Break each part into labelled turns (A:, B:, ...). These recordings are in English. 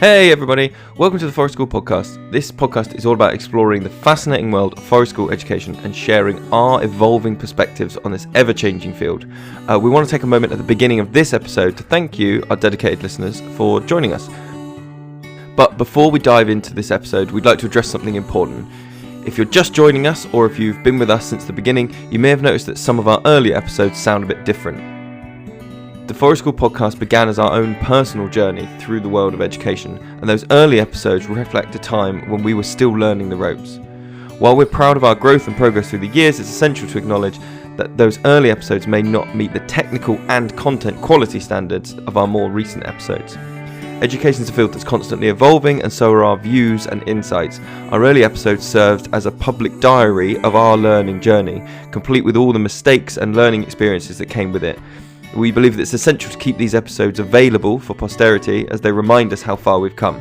A: Hey everybody, welcome to the Forest School Podcast. This podcast is all about exploring the fascinating world of forest school education and sharing our evolving perspectives on this ever-changing field. We want to take a moment at the beginning of this episode to thank you, our dedicated listeners, for joining us. But before we dive into this episode, we'd like to address something important. If you're just joining us, or if you've been with us since the beginning, you may have noticed that some of our earlier episodes sound a bit different. The Forest School Podcast began as our own personal journey through the world of education, and those early episodes reflect a time when we were still learning the ropes. While we're proud of our growth and progress through the years, it's essential to acknowledge that those early episodes may not meet the technical and content quality standards of our more recent episodes. Education is a field that's constantly evolving, and so are our views and insights. Our early episodes served as a public diary of our learning journey, complete with all the mistakes and learning experiences that came with it. We believe that it's essential to keep these episodes available for posterity as they remind us how far we've come.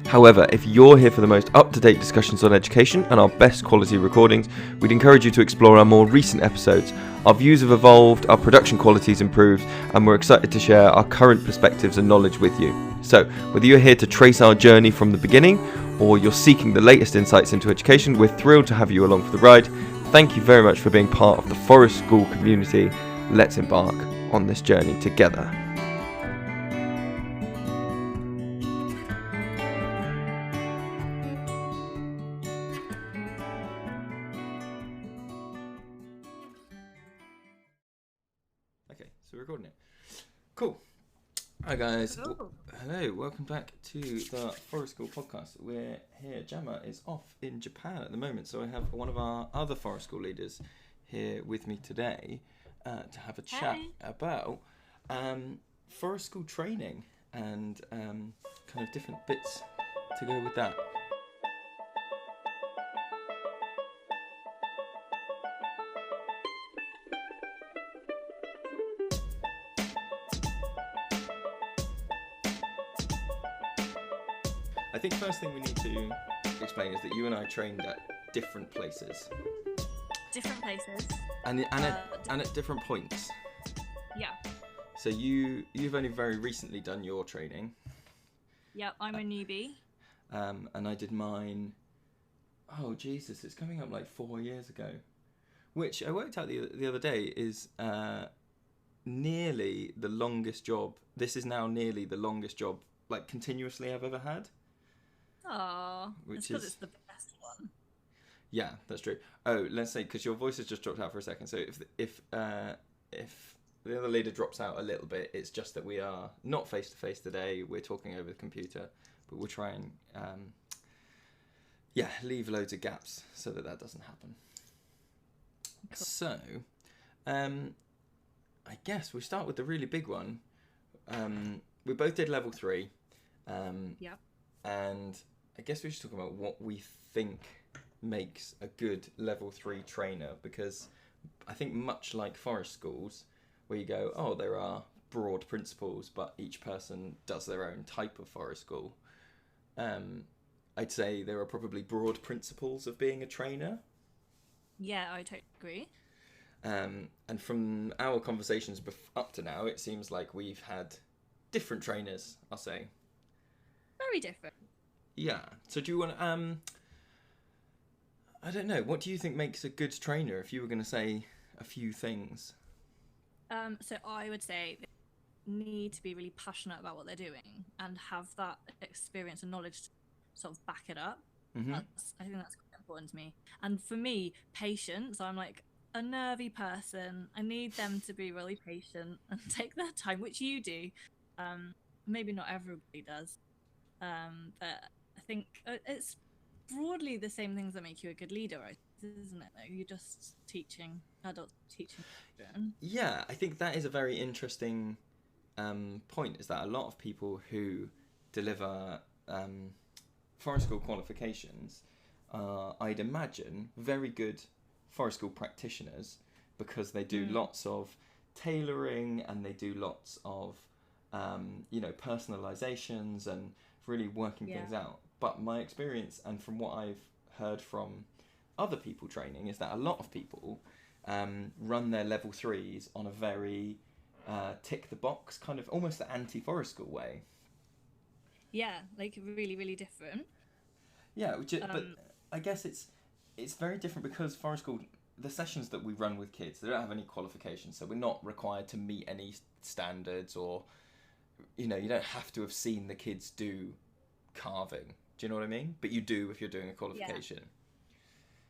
A: However, if you're here for the most up-to-date discussions on education and our best quality recordings, we'd encourage you to explore our more recent episodes. Our views have evolved, our production quality's improved, and we're excited to share our current perspectives and knowledge with you. So, whether you're here to trace our journey from the beginning, or you're seeking the latest insights into education, we're thrilled to have you along for the ride. Thank you very much for being part of the Forest School community. Let's embark on this journey together. Okay, so we're recording it. Cool. Hi guys. Hello, welcome back to the Forest School Podcast. We're here. Gemma is off in Japan at the moment, so I have one of our other Forest School leaders here with me today to have a chat about forest school training and kind of different bits to go with that. I think first thing we need to explain is that you and I trained at different places.
B: Different places.
A: And at different points.
B: Yeah.
A: So you've only very recently done your training.
B: Yep, I'm a newbie.
A: And I did mine, oh Jesus, it's coming up like 4 years ago. Which I worked out the other day is nearly the longest job. This is now nearly the longest job, like continuously, I've ever had.
B: Aww, it's because it's the best one.
A: Yeah, that's true. Oh, let's say, because your voice has just dropped out for a second. So if the other leader drops out a little bit, it's just that we are not face to face today. We're talking over the computer, but we'll try and leave loads of gaps so that doesn't happen. Cool. So, I guess we start with the really big one. We both did level 3.
B: Yep.
A: And I guess we should talk about what we think makes a good level 3 trainer, because I think much like forest schools, where you go, oh, there are broad principles, but each person does their own type of forest school. I'd say there are probably broad principles of being a trainer.
B: Yeah, I totally agree.
A: And from our conversations up to now, it seems like we've had different trainers, I'll say.
B: Very different.
A: Yeah. So do you want to, I don't know, what do you think makes a good trainer, if you were going to say a few things?
B: So I would say they need to be really passionate about what they're doing and have that experience and knowledge to sort of back it up.
A: Mm-hmm.
B: I think that's quite important to me. And for me, patience, I'm like a nervy person. I need them to be really patient and take their time, which you do. Maybe not everybody does. But I think it's broadly the same things that make you a good leader, right? Isn't it? Though you're just teaching adults, teaching children.
A: Yeah, I think that is a very interesting point. Is that a lot of people who deliver forest school qualifications are, I'd imagine, very good forest school practitioners, because they do lots of tailoring and they do lots of personalizations and really working things out. But my experience, and from what I've heard from other people training, is that a lot of people run their level 3s on a very tick the box, kind of almost the anti-forest school way.
B: yeah, like really, really different.
A: Yeah, but
B: Um,
A: I guess it's very different because forest school, the sessions that we run with kids, they don't have any qualifications, so we're not required to meet any standards, or you don't have to have seen the kids do carving. Do you know what I mean? But you do if you're doing a
B: yeah,
A: qualification.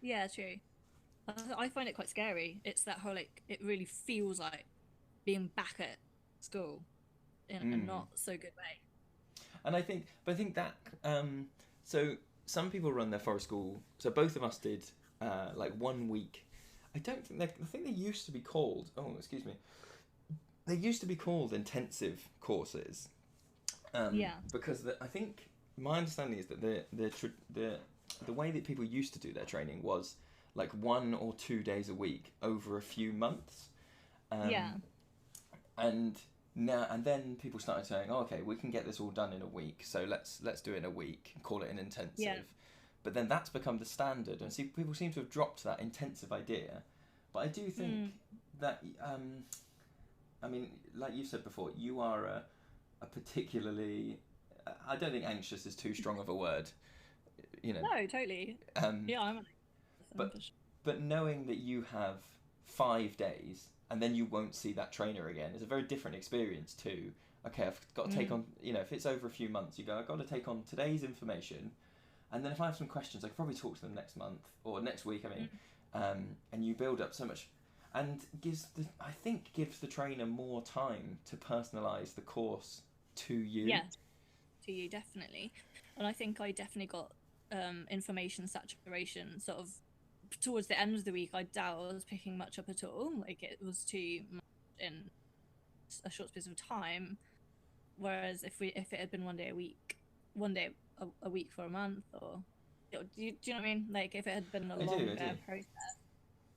B: yeah, true. I find it quite scary. It's that whole like it really feels like being back at school in a
A: Mm.
B: not so good way.
A: And I think that so some people run their forest school. So both of us did like 1 week. I think they used to be called. Oh, excuse me. They used to be called intensive courses,
B: Yeah,
A: because I think my understanding is that the way that people used to do their training was like 1 or 2 days a week over a few months,
B: yeah,
A: um, and and then people started saying, oh, okay, we can get this all done in a week, so let's do it in a week and call it an
B: yeah.
A: intensive. But then that's become the standard, and see, people seem to have dropped that intensive idea. But I do think
B: Mm.
A: that I mean, like you said before, you are a particularly, I don't think anxious is too strong of a word, you know.
B: No, totally.
A: Um,
B: Yeah, I'm an person
A: but
B: for sure.
A: but knowing that you have 5 days and then you won't see that trainer again is a very different experience to, okay, I've got to take
B: Mm.
A: on, if it's over a few months, you go, I've got to take on today's information, and then if I have some questions, I can probably talk to them next month or next week. I mean,
B: Mm.
A: and you build up so much, and I think gives the trainer more time to personalise the course to you.
B: Yeah, to you definitely. And I think I definitely got information saturation sort of towards the end of the week. I doubt I was picking much up at all. Like it was too much in a short space of time. Whereas if it had been 1 day a week, 1 day a week for a month, or do you know what I mean? Like if it had been a
A: I do.
B: longer process,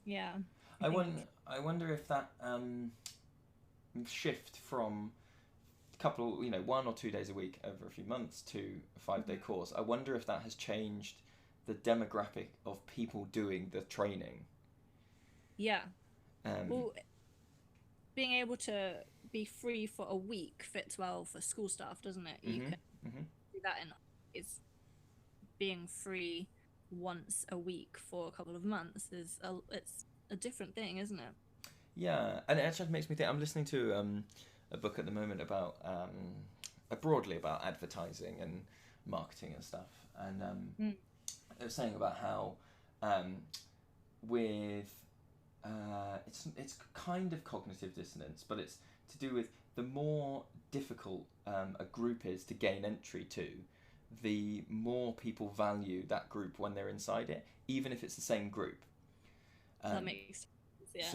B: yeah, I think
A: I wonder if that shift from couple, 1 or 2 days a week over a few months to a 5 day
B: Mhm.
A: course. I wonder if that has changed the demographic of people doing the training.
B: yeah.
A: Um,
B: Well, being able to be free for a week fits well for school staff, doesn't it? You
A: hmm
B: can
A: hmm
B: do that in is being free once a week for a couple of months is it's a different thing, isn't it?
A: Yeah, and it actually makes me think. I'm listening to a book at the moment about broadly about advertising and marketing and stuff, and
B: Mm.
A: it was saying about how um, with it's kind of cognitive dissonance, but it's to do with the more difficult a group is to gain entry to, the more people value that group when they're inside it, even if it's the same group.
B: That
A: Um,
B: makes sense. Yeah.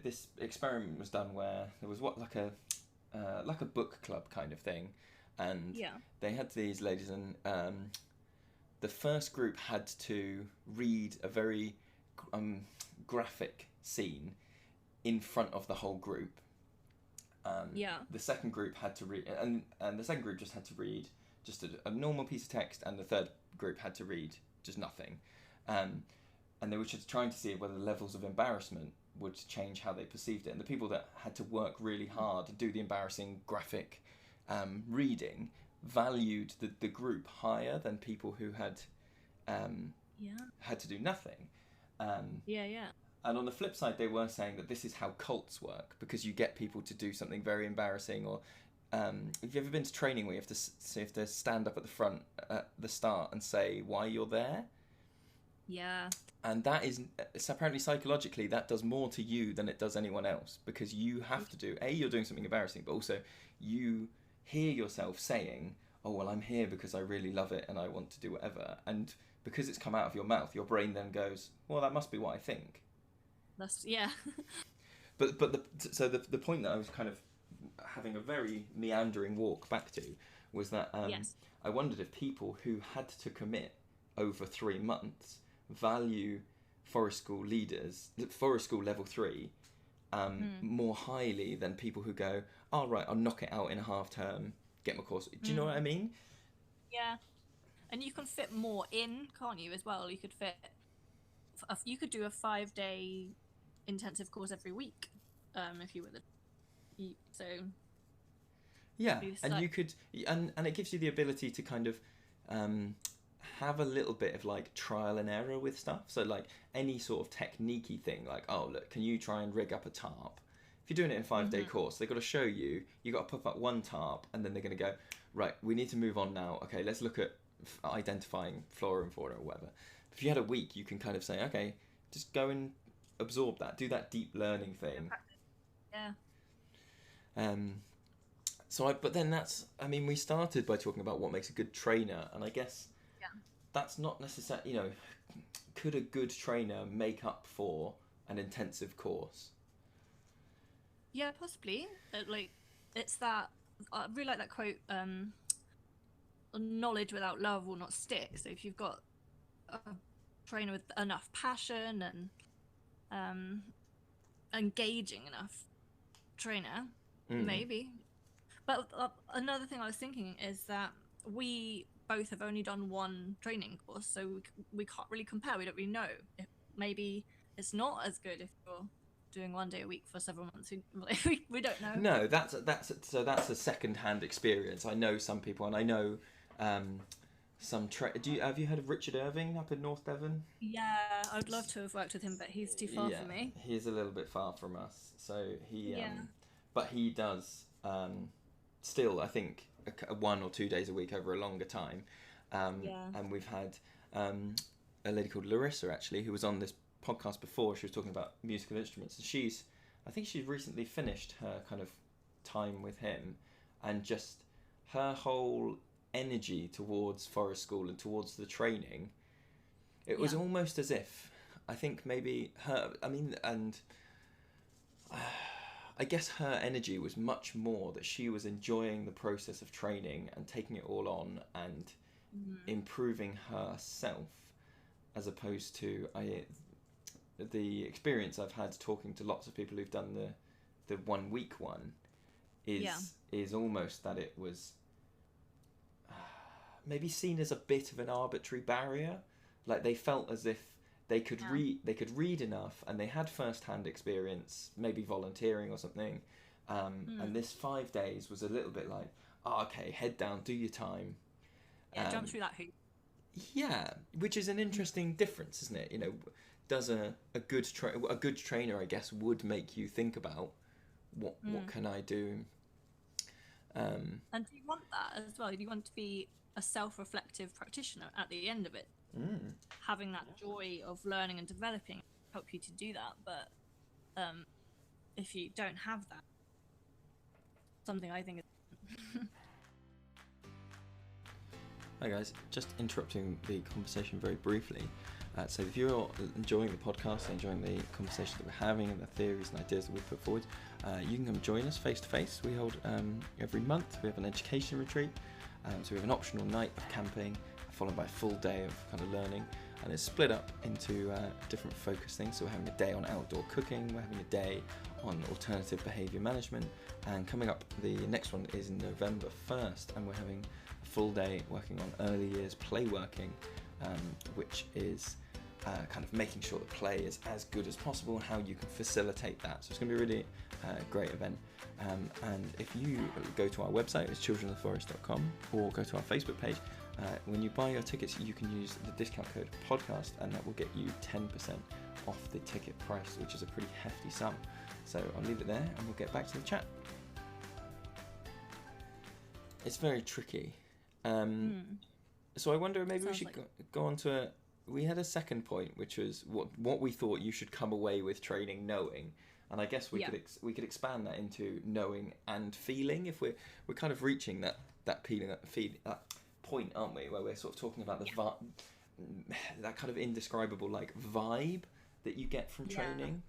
A: this experiment was done where there was like a book club kind of thing, and
B: Yeah.
A: they had these ladies, and the first group had to read a very um, graphic scene in front of the whole group.
B: Yeah.
A: The second group had to read, and the second group just had to read just a normal piece of text, and the third group had to read just nothing. Um, and they were just trying to see whether the levels of embarrassment would change how they perceived it. And the people that had to work really hard and do the embarrassing graphic reading valued the group higher than people who um,
B: Yeah.
A: had to do nothing. Um,
B: Yeah. Yeah.
A: and on the flip side, they were saying that this is how cults work, because you get people to do something very embarrassing. Or have you ever been to training where you have to stand up at the front at the start and say why you're there?
B: Yeah.
A: And that is, it's apparently psychologically, that does more to you than it does anyone else, because you have to do, you're doing something embarrassing, but also you hear yourself saying, oh well, I'm here because I really love it and I want to do whatever, and because it's come out of your mouth, your brain then goes, well, that must be what I think.
B: That's yeah.
A: The point that I was kind of having a very meandering walk back to was that
B: Yes.
A: I wondered if people who had to commit over 3 months value forest school level 3,
B: Mm.
A: more highly than people who go, oh right, I'll knock it out in a half term, get my course. Do you know what I
B: Mm.
A: mean?
B: Yeah. And you can fit more in, can't you? As well, you could fit. You could do a 5 day intensive course every week, if you were the. So
A: Yeah,
B: It's
A: and
B: like,
A: you could, and it gives you the ability to kind of um, have a little bit of like trial and error with stuff. So like any sort of techniquey thing, like, oh look, can you try and rig up a tarp? If you're doing it in a 5-day course, they've got to show you. You got to put up one tarp, and then they're going to go, right, we need to move on now. Okay, let's look at identifying flora and fauna or whatever. If you had a week, you can kind of say, okay, just go and absorb that, do that deep learning thing.
B: yeah,
A: Um, but then I mean, we started by talking about what makes a good trainer, and I guess
B: yeah,
A: that's not necessarily, could a good trainer make up for an intensive course?
B: yeah, possibly. Like, it's that I really like that quote. Knowledge without love will not stick. So if you've got a trainer with enough passion and um, engaging enough trainer,
A: Mm.
B: maybe. But another thing I was thinking is that we both have only done one training course, so we can't really compare. We don't really know. If maybe it's not as good if you're doing 1 day a week for several months. We don't know.
A: No, that's a second-hand experience. I know some people, and I know um, have you heard of Richard Irving up in North Devon?
B: Yeah, I'd love to have worked with him, but he's too far
A: Yeah,
B: for me.
A: he's a little bit far from us. So
B: Yeah,
A: but he does still, I think, 1 or 2 days a week over a longer time.
B: yeah,
A: And we've had a lady called Larissa actually who was on this podcast before. She was talking about musical instruments, and I think she's recently finished her kind of time with him, and just her whole energy towards forest school and towards the training. It was
B: yeah,
A: almost as if, I think maybe her. I mean, and I guess her energy was much more that she was enjoying the process of training and taking it all on and
B: mm,
A: improving herself, as opposed to the experience I've had talking to lots of people who've done the 1 week one
B: yeah,
A: is almost that it was maybe seen as a bit of an arbitrary barrier. Like they felt as if
B: yeah.
A: they could read enough, and they had first hand experience, maybe volunteering or something. And
B: Mm.
A: this 5 days was a little bit like, oh, okay, head down, do your time.
B: Yeah, jump
A: Um,
B: through that hoop.
A: yeah, which is an interesting difference, isn't it? Does a good trainer, I guess, would make you think about what
B: Mm.
A: can I do.
B: And do you want that as well? Do you want to be a self-reflective practitioner at the end of it,
A: Mm.
B: having that joy of learning and developing help you to do that? But um, if you don't have that, something I think is
A: Hi guys, just interrupting the conversation very briefly. So if you're enjoying the podcast, enjoying the conversation that we're having and the theories and ideas that we put forward, you can come join us face to face. We hold every month, we have an education retreat. So we have an optional night of camping followed by a full day of kind of learning, and it's split up into different focus things. So we're having a day on outdoor cooking, we're having a day on alternative behaviour management, and coming up the next one is November 1st, and we're having a full day working on early years play working, which is kind of making sure that play is as good as possible and how you can facilitate that. So it's going to be a really great event. And if you go to our website, it's childrenoftheforest.com, or go to our Facebook page, when you buy your tickets, you can use the discount code podcast, and that will get you 10% off the ticket price, which is a pretty hefty sum. So I'll leave it there and we'll get back to the chat. It's very tricky. So I wonder, maybe we
B: sounds
A: should
B: like
A: go on to we had a second point, which was what we thought you should come away with training knowing, and I guess we
B: yeah,
A: could expand that into knowing and feeling, if we're kind of reaching that point, aren't we, where we're sort of talking about that kind of indescribable like vibe that you get from
B: yeah,
A: training.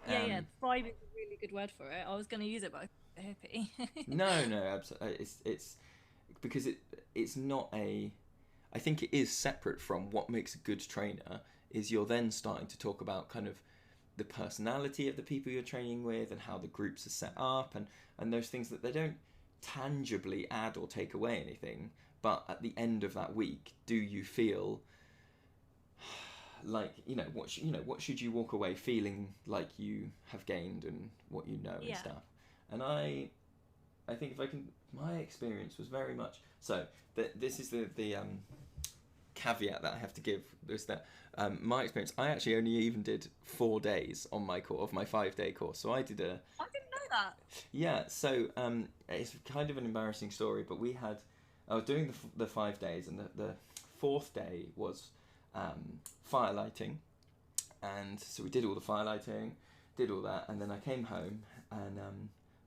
B: yeah.
A: Um,
B: Vibe is a really good word for it. I was going to use it, but I'm a hippie.
A: no, absolutely, it's because it's not a. I think it is separate from what makes a good trainer. Is you're then starting to talk about kind of the personality of the people you're training with and how the groups are set up, and those things that they don't tangibly add or take away anything, but at the end of that week, do you feel like what should you walk away feeling like you have gained and what you know and
B: Yeah,
A: stuff. And I I think if I can, my experience was very much so. This is the caveat that I have to give. Is that my experience? I actually only even did 4 days on my course of my 5-day course. So I did a
B: I didn't know that.
A: yeah. So it's kind of an embarrassing story, but I was doing the 5 days, and the fourth day was firelighting, and so we did all the firelighting, did all that, and then I came home and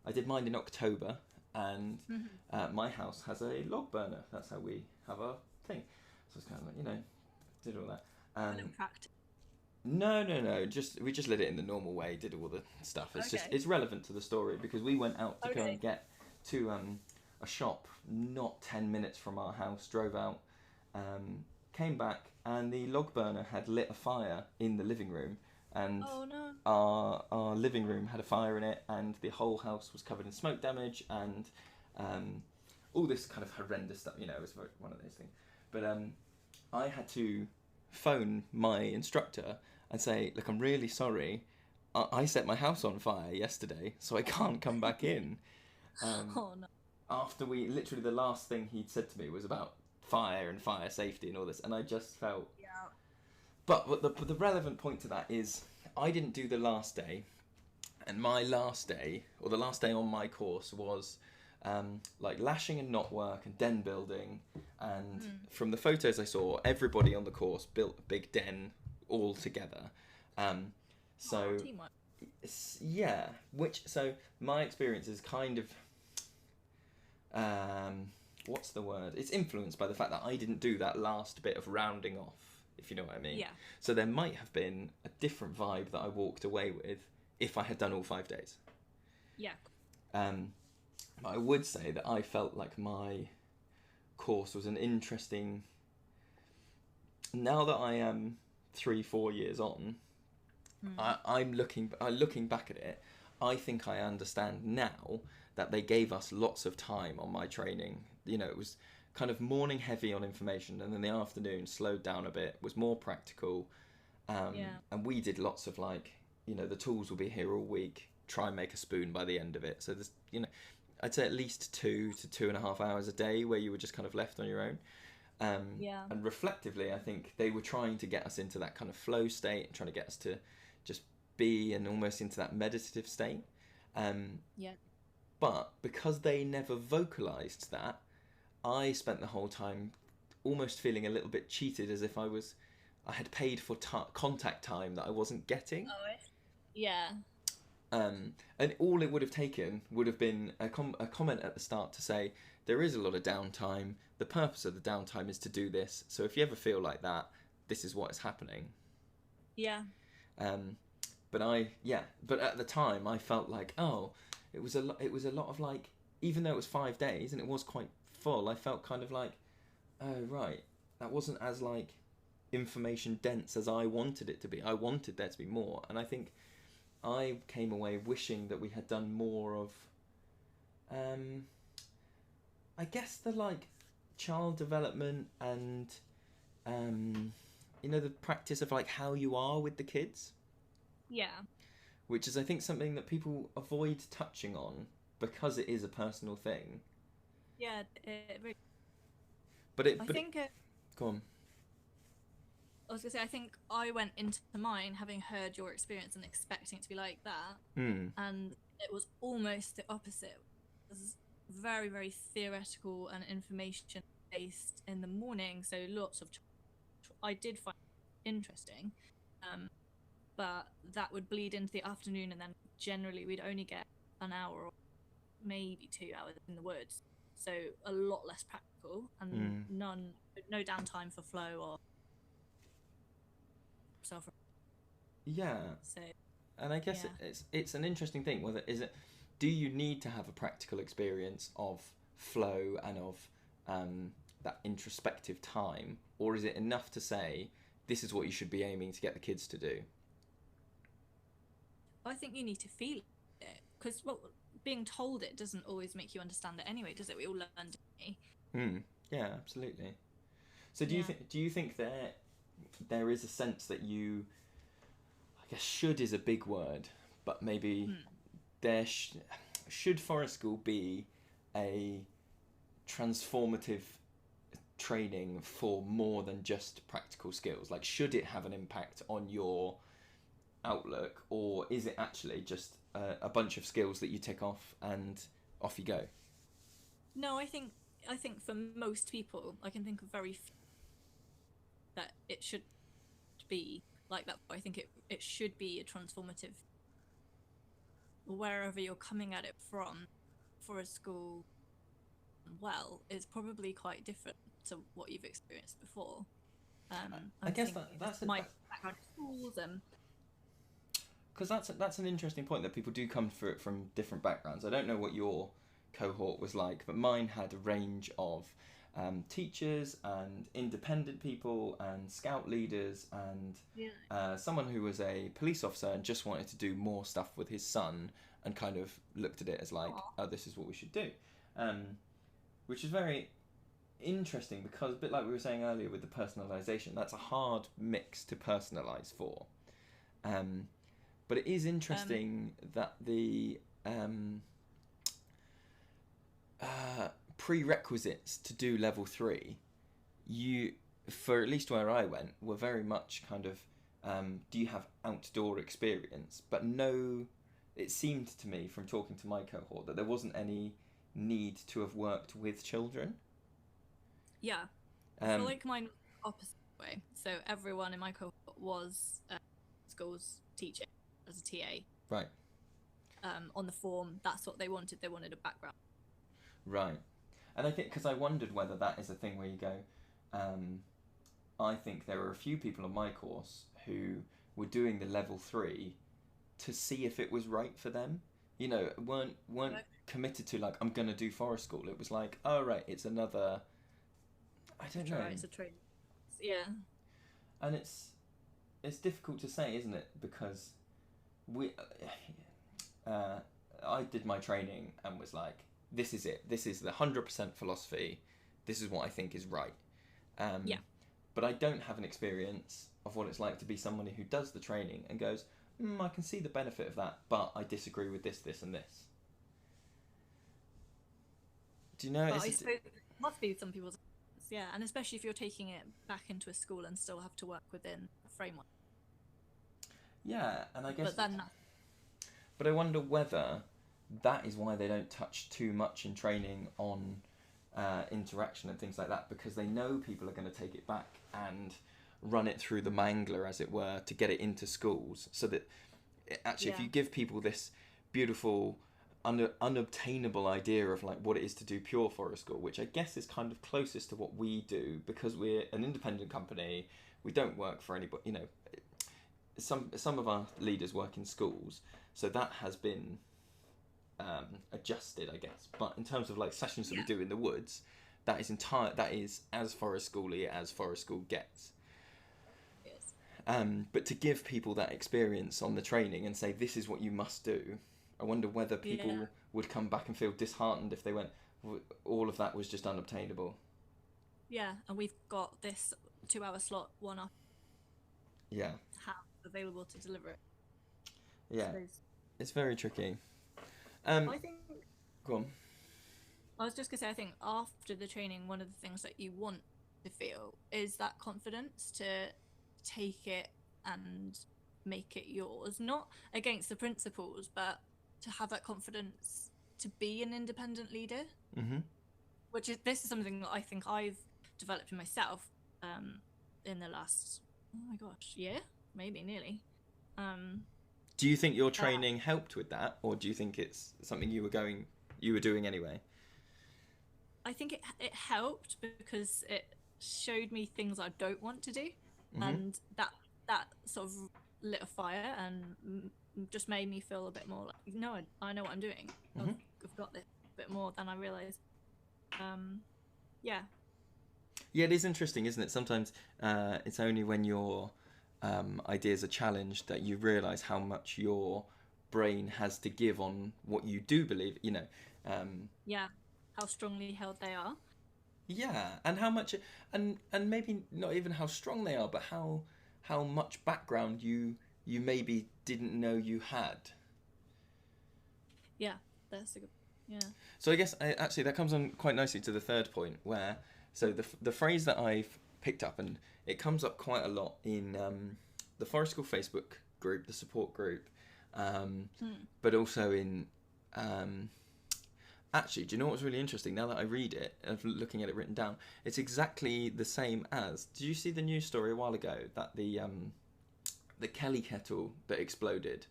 A: I did mine in October, and my house has a log burner. That's how we have our thing. So it's kind of like, did all that.
B: I didn't practice.
A: No. We just lit it in the normal way. Did all the stuff. It's relevant to the story because we went out to go and get to a shop not 10 minutes from our house. Drove out, came back, and the log burner had lit a fire in the living room. And our living room had a fire in it, and the whole house was covered in smoke damage and all this kind of horrendous stuff. It was one of those things. But I had to phone my instructor and say, look, I'm really sorry. I set my house on fire yesterday, so I can't come back in.
B: Oh no.
A: After literally the last thing he'd said to me was about fire and fire safety and all this, and I just felt...
B: Yeah.
A: But the relevant point to that is I didn't do the last day, and my last day, or the last day on my course, was like lashing and knot work and den building, and from the photos I saw, everybody on the course built a big den all together.
B: Teamwork.
A: Yeah, so my experience is kind of what's the word? It's influenced by the fact that I didn't do that last bit of rounding off, if you know what I mean.
B: Yeah.
A: So there might have been a different vibe that I walked away with if I had done all 5 days.
B: Yeah.
A: I would say that I felt like my course was an interesting... Now that I am 3-4 years on, I'm looking back at it, I think I understand now that they gave us lots of time on my training. It was kind of morning heavy on information, and then the afternoon slowed down a bit, was more practical. And we did lots of the tools will be here all week, try and make a spoon by the end of it. So there's, I'd say at least 2 to 2.5 hours a day where you were just kind of left on your own. And reflectively, I think they were trying to get us into that kind of flow state and trying to get us to just be and almost into that meditative state. But because they never vocalized that, I spent the whole time almost feeling a little bit cheated, as if I had paid for contact time that I wasn't getting.
B: Yeah.
A: And all it would have taken would have been a comment at the start to say, there is a lot of downtime. The purpose of the downtime is to do this. So if you ever feel like that, this is what is happening.
B: Yeah.
A: But at the time I felt like, it was a lot of even though it was 5 days and it was quite full, I felt kind of like, oh right, that wasn't as information dense as I wanted it to be. I wanted there to be more, and I think I came away wishing that we had done more of I guess the child development and the practice of how you are with the kids.
B: Yeah.
A: Which is, I think, something that people avoid touching on because it is a personal thing.
B: Yeah, it really...
A: Go on.
B: I was going to say, I think I went into mine having heard your experience and expecting it to be like that. And it was almost the opposite. It was very, very theoretical and information-based in the morning, so lots of... I did find it interesting. But that would bleed into the afternoon, and then generally we'd only get an hour or maybe 2 hours in the woods. So a lot less practical, and no downtime for flow or self.
A: Yeah.
B: So,
A: and I guess it's an interesting thing. Do you need to have a practical experience of flow and of that introspective time, or is it enough to say this is what you should be aiming to get the kids to do?
B: I think you need to feel it, because being told it doesn't always make you understand it anyway, does it? We all learn differently.
A: Yeah, absolutely. So do you think there is a sense that you, I guess should is a big word, but maybe there should forest school be a transformative training for more than just practical skills? Like, should it have an impact on your outlook, or is it actually just a bunch of skills that you tick off and off you go?
B: No, I think for most people, I can think of very few that it should be like that. I think it should be a transformative, wherever you're coming at it from, for a school. Well, it's probably quite different to what you've experienced before.
A: I guess
B: thinking
A: that's
B: just my background in schools and
A: because that's an interesting point, that people do come through it from different backgrounds. I don't know what your cohort was like, but mine had a range of teachers and independent people and scout leaders and someone who was a police officer and just wanted to do more stuff with his son and kind of looked at it as like, oh, this is what we should do, which is very interesting, because a bit like we were saying earlier with the personalisation, that's a hard mix to personalise for. But it is interesting that the prerequisites to do level 3, for at least where I went, were very much kind of, do you have outdoor experience? But no, it seemed to me from talking to my cohort that there wasn't any need to have worked with children.
B: Yeah, I feel like mine opposite way. So everyone in my cohort was schools teaching as a TA.
A: Right.
B: On the form, that's what they wanted. They wanted a background.
A: Right. And I think, because I wondered whether that is a thing where you go, I think there were a few people on my course who were doing the level 3 to see if it was right for them. You know, weren't committed to, like, I'm going to do forest school. It was like, oh, right, it's another, I don't know.
B: It's a trade. Yeah.
A: And it's difficult to say, isn't it? Because I did my training and was like, this is it. This is the 100% philosophy. This is what I think is right. But I don't have an experience of what it's like to be somebody who does the training and goes, I can see the benefit of that, but I disagree with this, this, and this. Do you know?
B: Well, I suppose it must be some people's, yeah, and especially if you're taking it back into a school and still have to work within a framework.
A: Yeah, and I guess.
B: But
A: I wonder whether that is why they don't touch too much in training on interaction and things like that, because they know people are going to take it back and run it through the mangler, as it were, to get it into schools, so that if you give people this beautiful unobtainable idea of like what it is to do pure forest school, which I guess is kind of closest to what we do, because we're an independent company, we don't work for anybody, you know. Some of our leaders work in schools, so that has been adjusted, I guess. But in terms of like sessions that we do in the woods, that is as forest schooly as forest school gets.
B: Yes.
A: But to give people that experience on the training and say this is what you must do, I wonder whether people would come back and feel disheartened if they went, all of that was just unobtainable.
B: Yeah, and we've got this 2-hour slot, one up.
A: Yeah.
B: Available to deliver it.
A: Yeah, it's very tricky.
B: I think.
A: Go on.
B: I was just gonna say, I think after the training, one of the things that you want to feel is that confidence to take it and make it yours, not against the principles, but to have that confidence to be an independent leader.
A: Mm-hmm.
B: This is something that I think I've developed in myself in the last, oh my gosh, year, maybe nearly.
A: Do you think your training helped with that, or do you think it's something you were doing anyway?
B: I think it helped because it showed me things I don't want to do, and that sort of lit a fire and just made me feel a bit more like, no, I know what I'm doing. I've got this a bit more than I realised. Yeah,
A: it is interesting, isn't it? Sometimes it's only when your ideas are challenged that you realise how much your brain has to give on what you do believe, you know.
B: How strongly held they are.
A: Yeah, and how much, and maybe not even how strong they are, but how much background you maybe didn't know you had.
B: Yeah, that's a good. Yeah.
A: So I guess actually that comes on quite nicely to the third point, where so the phrase that I've picked up, and it comes up quite a lot in the Forest School Facebook group, the support group, but also in actually, do you know what's really interesting? Now that I read it, of looking at it written down, it's exactly the same as. Did you see the news story a while ago that the Kelly kettle that exploded?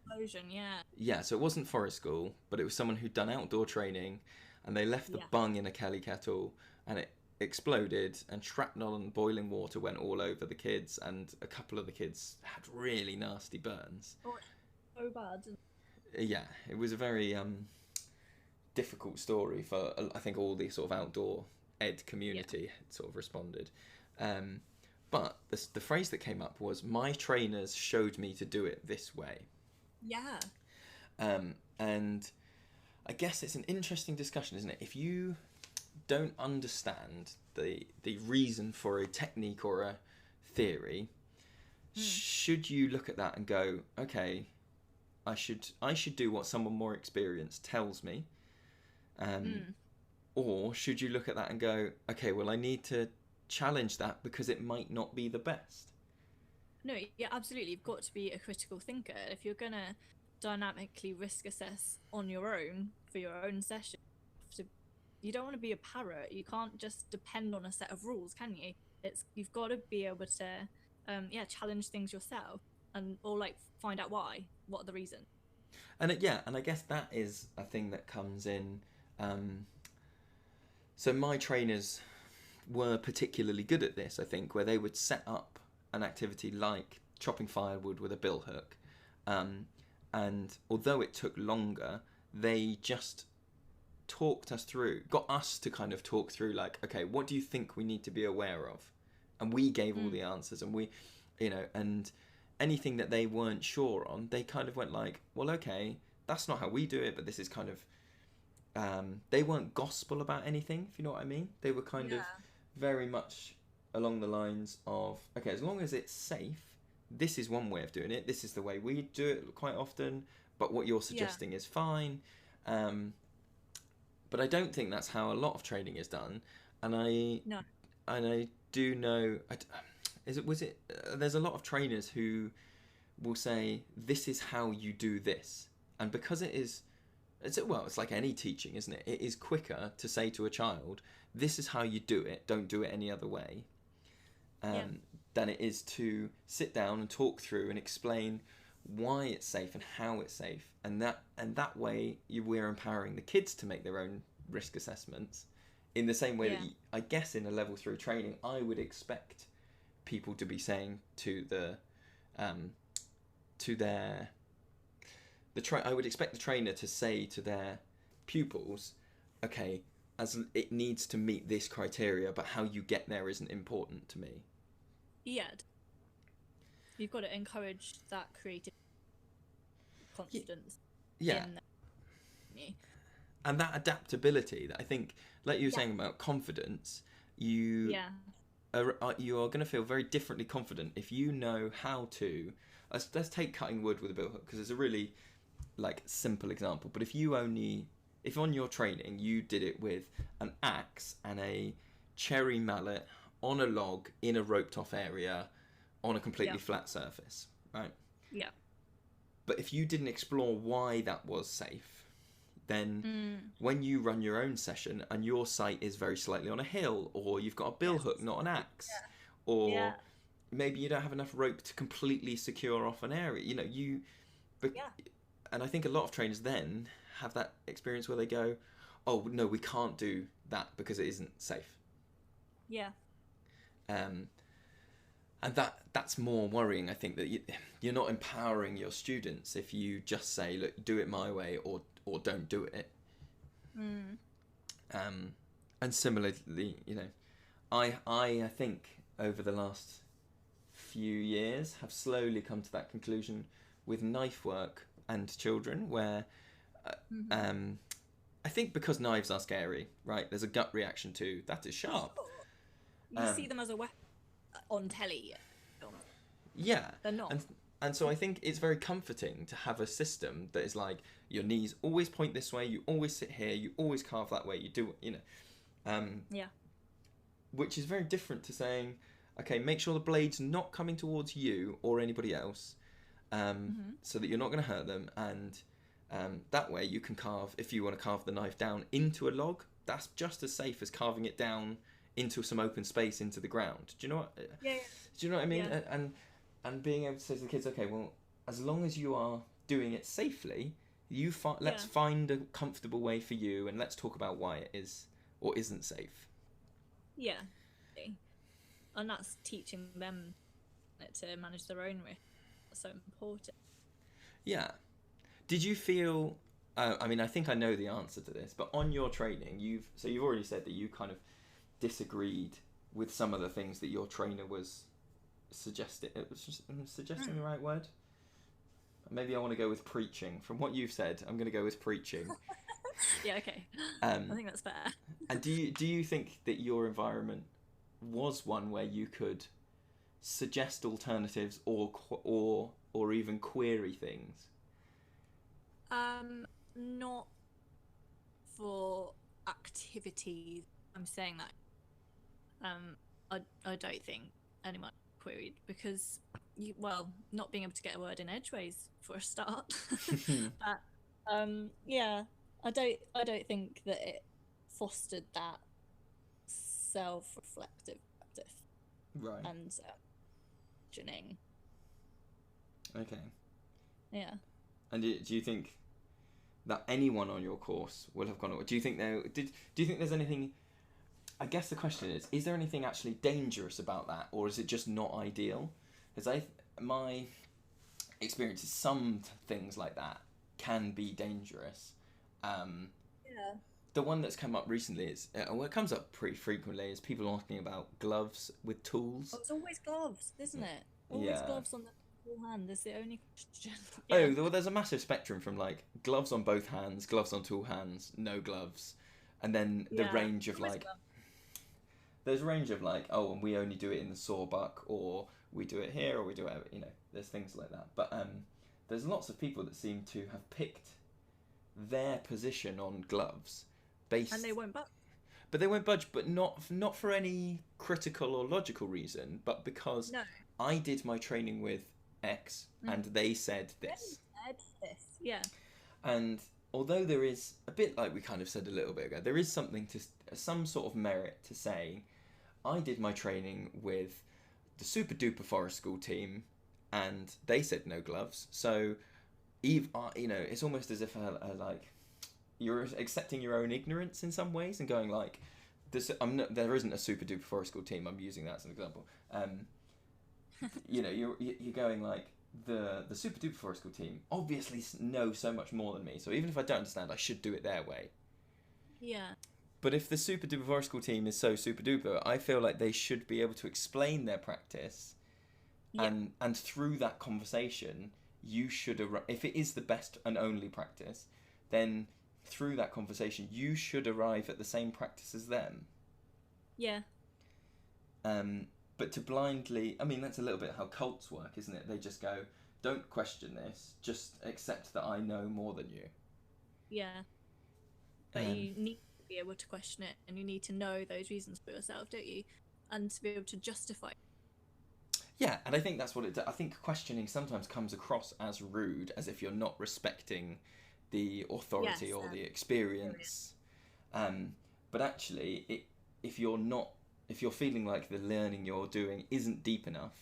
B: Explosion, yeah.
A: Yeah, so it wasn't Forest School, but it was someone who'd done outdoor training, and they left the
B: Yeah.
A: bung in a Kelly kettle, and it exploded, and shrapnel and boiling water went all over the kids, and a couple of the kids had really nasty burns.
B: Oh, so bad.
A: Yeah, it was a very difficult story for I think all the sort of outdoor ed community had sort of responded. But the phrase that came up was, "My trainers showed me to do it this way."
B: Yeah.
A: And I guess it's an interesting discussion, isn't it? If you don't understand the reason for a technique or a theory, should you look at that and go, okay, I should do what someone more experienced tells me, or should you look at that and go, okay, well, I need to challenge that because it might not be the best?
B: No, yeah, absolutely. You've got to be a critical thinker. If you're going to dynamically risk assess on your own for your own session, you don't want to be a parrot. You can't just depend on a set of rules, can you? You've got to be able to challenge things yourself, or like find out why, what are the reasons.
A: And and I guess that is a thing that comes in. So my trainers were particularly good at this, I think, where they would set up an activity like chopping firewood with a bill hook, and although it took longer, they just got us to kind of talk through, like, okay, what do you think we need to be aware of? And we gave all the answers, and we, and anything that they weren't sure on, they kind of went like, well, okay, that's not how we do it, but this is kind of, they weren't gospel about anything, if you know what I mean. They were kind of very much along the lines of, okay, as long as it's safe, this is one way of doing it, this is the way we do it quite often, but what you're suggesting is fine. But I don't think that's how a lot of training is done, and I do know. There's a lot of trainers who will say, "This is how you do this," and because it's like any teaching, isn't it? It is quicker to say to a child, "This is how you do it. Don't do it any other way," than it is to sit down and talk through and explain why it's safe and how it's safe, and that way we're empowering the kids to make their own risk assessments in the same way that I guess in a level 3 training I would expect people to be saying to I would expect the trainer to say to their pupils, okay, as it needs to meet this criteria, but how you get there isn't important to me.
B: You've got to encourage that creative confidence.
A: And that adaptability that I think, like you were saying about confidence, you are going to feel very differently confident if you know how to. Let's take cutting wood with a bill hook, because it's a really simple example. But if on your training you did it with an axe and a cherry mallet on a log in a roped off area on a completely flat surface, right?
B: Yeah.
A: But if you didn't explore why that was safe, then when you run your own session and your site is very slightly on a hill, or you've got a bill hook, not an axe, or maybe you don't have enough rope to completely secure off an area, and I think a lot of trainers then have that experience where they go, oh, no, we can't do that because it isn't safe. And that's more worrying, I think, that you're not empowering your students if you just say, look, do it my way or don't do it. And similarly, I think over the last few years have slowly come to that conclusion with knife work and children, where I think because knives are scary, right? There's a gut reaction to that is sharp.
B: You see them as a weapon on telly.
A: Yeah.
B: They're not.
A: And so I think it's very comforting to have a system that is like, your knees always point this way, you always sit here, you always carve that way, you do,
B: Yeah.
A: which is very different to saying, okay, make sure the blade's not coming towards you or anybody else, so that you're not going to hurt them, and that way you can carve, if you want to carve the knife down into a log, that's just as safe as carving it down into some open space into the ground. Do you know what?
B: Yeah.
A: Do you know what I mean?
B: Yeah.
A: And being able to say to the kids, okay, well, as long as you are doing it safely, let's find a comfortable way for you, and let's talk about why it is or isn't safe.
B: Yeah. And that's teaching them to manage their own risk. That's so important.
A: Yeah. Did you feel? I mean, I think I know the answer to this, but on your training, you've already said that you kind of disagreed with some of the things that your trainer was suggesting. Suggesting the right word? Maybe I want to go with preaching. From what you've said, I'm going to go with preaching.
B: Yeah, okay. I think that's fair.
A: And do you think that your environment was one where you could suggest alternatives or even query things?
B: Not for activities. I'm saying that. I don't think anyone queried because not being able to get a word in edgeways for a start. But yeah, I don't think that it fostered that self-reflective practice.
A: Right.
B: And questioning.
A: Okay.
B: Yeah.
A: And do you think that anyone on your course will have gone? Do you think do you think there's anything? I guess the question is there anything actually dangerous about that, or is it just not ideal? Because my experience is some things like that can be dangerous.
B: Yeah.
A: The one that's come up recently is, it comes up pretty frequently, is people asking about gloves with tools.
B: Oh, it's always gloves, isn't it? Always gloves on the whole hand. That's the only question.
A: Yeah. Oh, well, there's a massive spectrum from like gloves on both hands, gloves on two hands, no gloves, and then the range of like. Gloves. There's a range of like, oh, and we only do it in the sawbuck, or we do it here, or we do it, there's things like that. But there's lots of people that seem to have picked their position on gloves based.
B: And they won't budge.
A: But they won't budge, but not for any critical or logical reason, but because I did my training with X and they said this.
B: Yeah.
A: And although there is a bit, like we kind of said a little bit ago, there is some sort of merit to saying, I did my training with the super duper forest school team and they said no gloves. So, it's almost as if like you're accepting your own ignorance in some ways and going like, there isn't a super duper forest school team. I'm using that as an example. You're going like, the super duper forest school team obviously know so much more than me, so even if I don't understand, I should do it their way.
B: Yeah.
A: But if the super duper forest school team is so super duper, I feel like they should be able to explain their practice, and through that conversation, you should if it is the best and only practice, then through that conversation you should arrive at the same practice as them.
B: Yeah.
A: But to blindly, I mean, that's a little bit how cults work, isn't it? They just go, don't question this, just accept that I know more than you.
B: Yeah. But you need to be able to question it, and you need to know those reasons for yourself, don't you? And to be able to justify it.
A: Yeah, and I think that's what it does. I think questioning sometimes comes across as rude, as if you're not respecting the authority or the experience. But actually, if you're feeling like the learning you're doing isn't deep enough,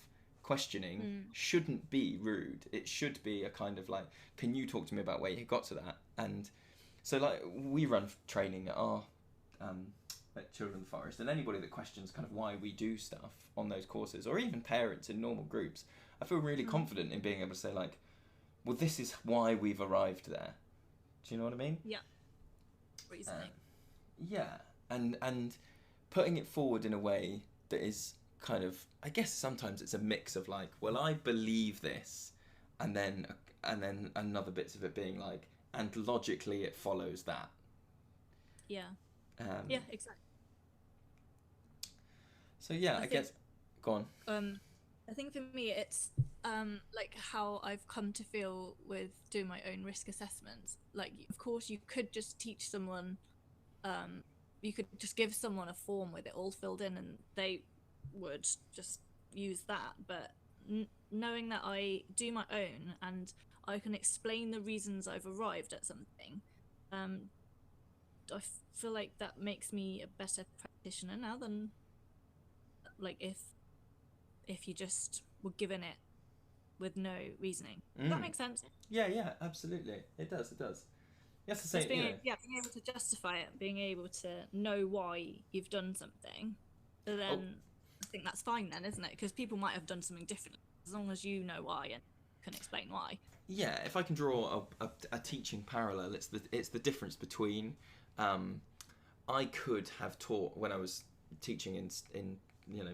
A: questioning shouldn't be rude. It should be a kind of like, can you talk to me about where you got to that? And so like we run training at our at Children of the Forest, and anybody that questions kind of why we do stuff on those courses, or even parents in normal groups, I feel really confident in being able to say like, well, this is why we've arrived there. Do you know what I mean?
B: Yeah. Reasoning.
A: And putting it forward in a way that is kind of, I guess sometimes it's a mix of like, well, I believe this, and then another bits of it being like, and logically it follows that.
B: Yeah. Yeah, exactly.
A: So yeah, I guess. Go on.
B: I think for me, it's like how I've come to feel with doing my own risk assessments. Like, of course, you could just teach someone, um, you could just give someone a form with it all filled in, and they would just use that. But knowing that I do my own and I can explain the reasons I've arrived at something, um, I feel like that makes me a better practitioner now than like if you just were given it with no reasoning. Does that
A: Mm.
B: make sense?
A: Yeah, yeah, absolutely. It does. It does. You have to
B: Just
A: say, you know.
B: being able to justify it, being able to know why you've done something,
A: Oh,
B: then I think that's fine then, isn't it? Because people might have done something differently. As long as you know why and can explain why.
A: yeah. If I can draw a teaching parallel, it's the difference between, um, I could have taught when I was teaching in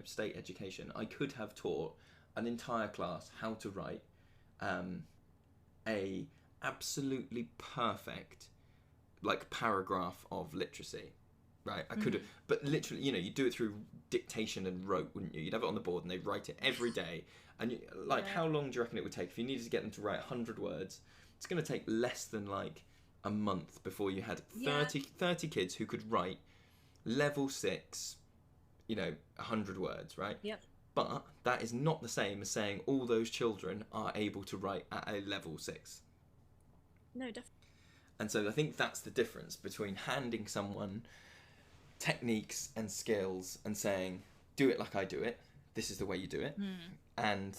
A: state education. I could have taught an entire class how to write um, a absolutely perfect like paragraph of literacy, right? I could have, but literally, you do it through dictation and rote, wouldn't you? You'd have it on the board and they'd write it every day. And
B: Yeah.
A: how long do you reckon it would take if you needed to get them to write 100 words? It's going to take less than like a month before you had 30 kids who could write level 6, 100 words, right?
B: Yep.
A: But that is not the same as saying all those children are able to write at a level 6.
B: No, definitely.
A: And so I think that's the difference between handing someone techniques and skills and saying, do it like I do it, this is the way you do it, and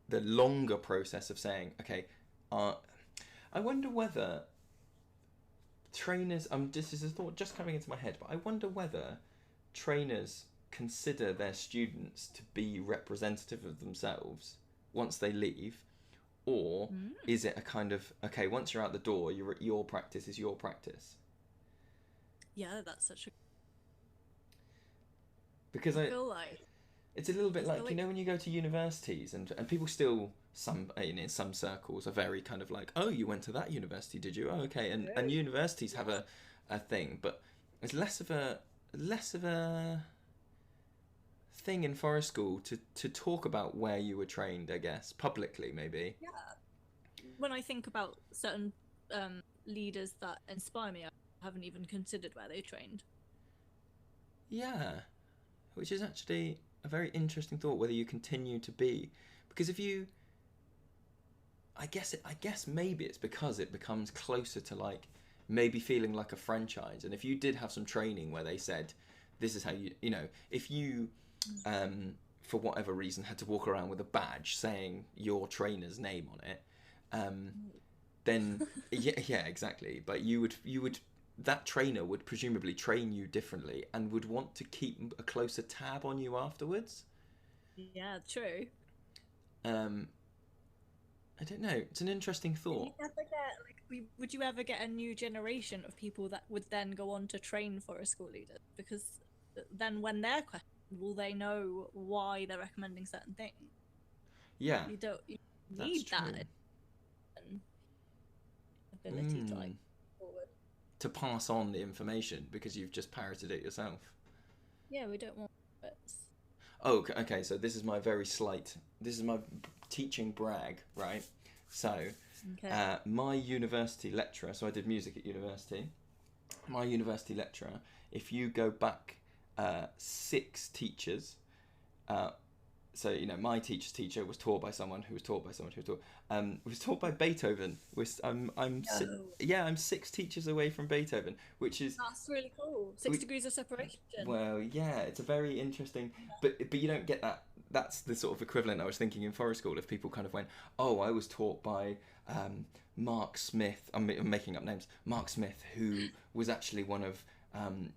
A: the longer process of saying, okay, I wonder whether trainers, this is a thought just coming into my head, but I wonder whether trainers consider their students to be representative of themselves once they leave, or is it a kind of, okay, once you're out the door, your practice is your practice?
B: Yeah, that's such a.
A: Because
B: I feel like
A: it's a little bit like,
B: like
A: when you go to universities and people still, in some circles, are very kind of like, oh, you went to that university, did you? Oh, okay. And universities have a thing, but it's less of a thing in forest school to talk about where you were trained, I guess, publicly maybe.
B: yeah. When I think about certain leaders that inspire me, I haven't even considered where they trained.
A: Yeah, which is actually a very interesting thought, whether you continue to be, because if you, I guess maybe it's because it becomes closer to like maybe feeling like a franchise. And if you did have some training where they said, this is how if you for whatever reason had to walk around with a badge saying your trainer's name on it, then yeah, exactly. But you would that trainer would presumably train you differently and would want to keep a closer tab on you afterwards.
B: Yeah, true.
A: I don't know. It's an interesting thought.
B: Would you ever get a new generation of people that would then go on to train for a school leader? Because then when they're questioned, will they know why they're recommending certain things?
A: Yeah,
B: You
A: that's
B: need
A: true.
B: that ability to like forward.
A: To pass on the information because you've just parroted it yourself.
B: Yeah, we don't want bits.
A: Oh, okay. So this is my teaching brag, right? So, my university lecturer. So I did music at university. My university lecturer. If you go back 6 teachers, so my teacher's teacher was taught by someone who was taught by someone who was taught by Beethoven. I'm 6 teachers away from Beethoven, which is
B: that's really cool. 6 degrees of separation.
A: Well, yeah, it's a very interesting, but you don't get that. That's the sort of equivalent I was thinking in forest school. If people kind of went, oh, I was taught by Mark Smith. I'm making up names. Mark Smith, who was actually one of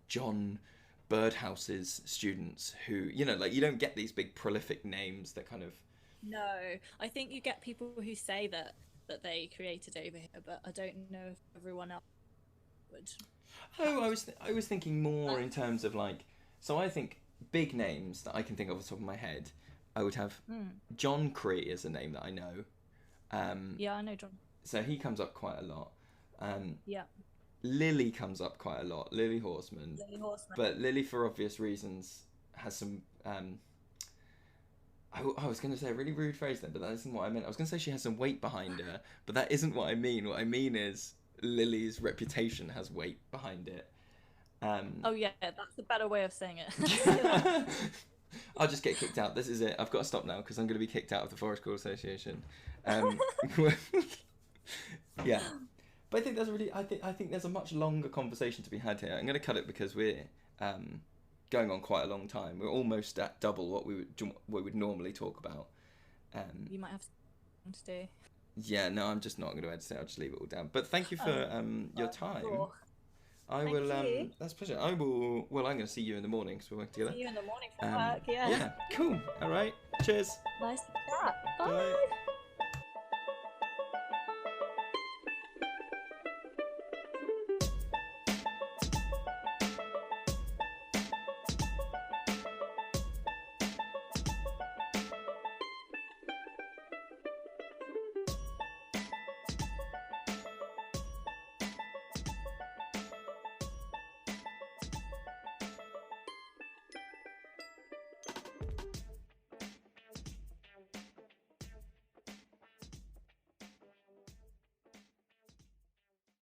A: John Birdhouse's students, who you don't get these big prolific names that kind of.
B: No, I think you get people who say that they created over here, but I don't know if everyone else would.
A: Oh, I was thinking more in terms of like, so I think big names that I can think of off the top of my head. I would have John Cree is a name that I know.
B: Yeah, I know John.
A: So he comes up quite a lot.
B: Yeah.
A: Lily comes up quite a lot. Lily Horseman. But Lily, for obvious reasons, has some. I was going to say a really rude phrase then, but that isn't what I meant. I was going to say she has some weight behind her, but that isn't what I mean. What I mean is Lily's reputation has weight behind it.
B: Oh yeah, that's a better way of saying it.
A: I'll just get kicked out. This is it. I've got to stop now because I'm going to be kicked out of the Forest School Association. Yeah, but I think there's I think there's a much longer conversation to be had here. I'm going to cut it because we're going on quite a long time. We're almost at double what we would normally talk about.
B: You might have something to do.
A: Yeah, no, I'm just not going to edit it. I'll just leave it all down. But thank you for your time.
B: Cool.
A: I will. That's a pleasure. I will. Well, I'm going to see you in the morning because we work together.
B: See you in the morning for work. Yeah.
A: Yeah. Cool. All right. Cheers.
B: Nice to chat. Bye.
A: Bye.